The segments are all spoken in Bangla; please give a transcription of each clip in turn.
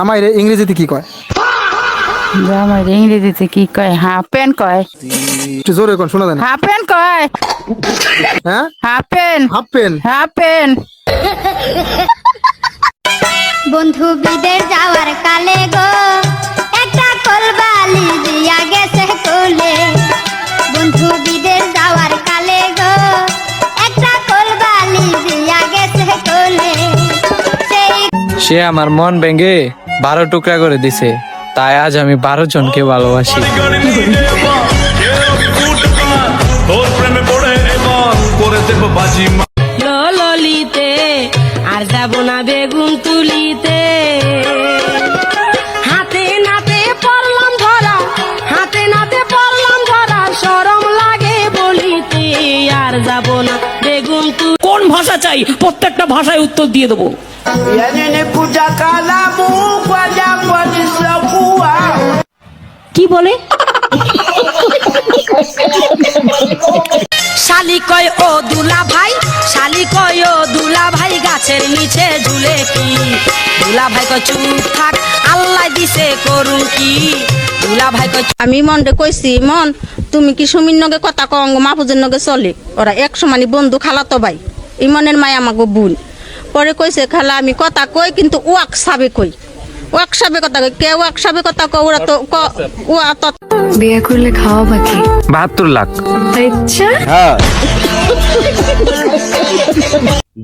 জামাই রে ইংরেজিতে কি কয়? জামাই রে ইংরেজিতে কি কয়? হাফ প্যান্ট কয়। একটু জোরে কোন, শোনা যায় না। হাফ প্যান্ট কয়। হ্যাঁ, half pant. Half pant. Half pant. বন্ধু বিদের যাওয়ার কালে গো একটা কলবালি দিয়া গেছে কোলে। বন্ধু বিদের যাওয়ার কালে গো একটা কলবালি দিয়া গেছে কোলে। সে আমার মন ভেঙে 12 টুকরা করে দিছে, তাই আজ আমি 12 জনকে ভালোবাসি। ললিতে আর যাব না বেগুন তুলিতে, হাতে নাতে পড়লাম ধরা, হাতে নাতে পড়লাম ধরা, শরম লাগে বলিতে আর যাব না বেগুন তুলি। কোন ভাষা চাই প্রত্যেকটা ভাষায় উত্তর দিয়ে দেবো। কি বলে? শালি কয় ও দুলা ভাই, শালি কয় ও দুলা ভাই, গাছের নিচে ঝুলে কি? দুলা ভাই কয় চুপ থাক, আল্লাহ দিছে করুন কি? দুলা ভাই কয় আমি মনরে কইছি, মন তুমি কি সুমির নগে কথা কঙ্গ মাহফুজের নগে চলে, ওরা এক সমানি বন্ধু খালাতো ভাই, ইমনের মায় আমাকে বোন। পরে কইছে খালা আমি কথা কই কিন্তু ওয়াক সাবে কই, ওয়াক সাবে কথা কই, কে ওয়াক সাবে কথা কই, ওরা তো ওয়া তো বিয়ে করলে খাওয়া বাকি 72 লাখ। আচ্ছা হ্যাঁ।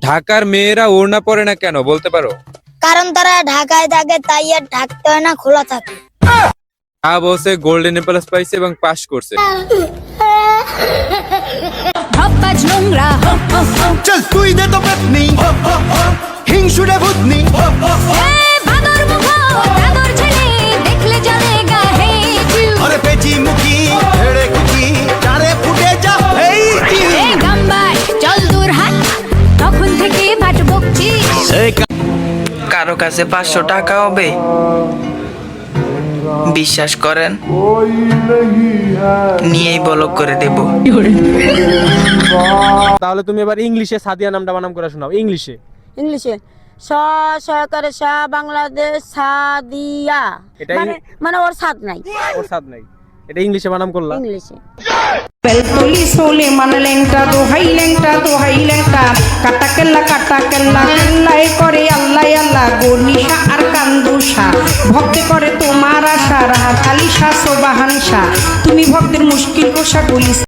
ঢাকার মেয়েরা ওড়না পরে না কেন বলতে পারো? কারণ তারা ঢাকায় থাকে, তাই আর ঢাকতে হয় না, খোলা থাকে। বলছে গোল্ডেন প্লাস পাইছে এবং পাস করছে। হপ্পাজ নোংরা চল তুই দে তো পেতনি, হিংসুরে ভূতনি। বাদর মুখ বাদর ছেলে দেখলে জানে গাহে আরে পেচি মুখি হেড়ে কুচি চারে ফুটে যা এই গাম্বাই চল দূর হাট, তখন থেকে ভাট বকছি। কারো কাছে 500 টাকা হবে? বিশ্বাস করেন, নিয়েই ব্লক করে দেব। তাহলে তুমি এবার ইংলিশে সাদিয়া নামটা বানাম করে শোনাও। ইংলিশে ইংলিশে সরকারে বাংলাদেশ সাদিয়া, এটা মানে ওর সাথ নাই, ওর সাথ নাই, এটা ইংলিশে বানাম করলাম। ইংলিশে পুলিশ হলে মানে লেংটা দোহাই লেংটা দোহাই লেংটা, কাটা কেল্লা কেল্লাই করে আল্লাহ আল্লাহ, গনিশা আর কান্দুষা ভক্তে করে তোমার আশা, রাহা খালিশা সোবাহানশা, তুমি ভক্তের মুশকিল কোষা বলিস।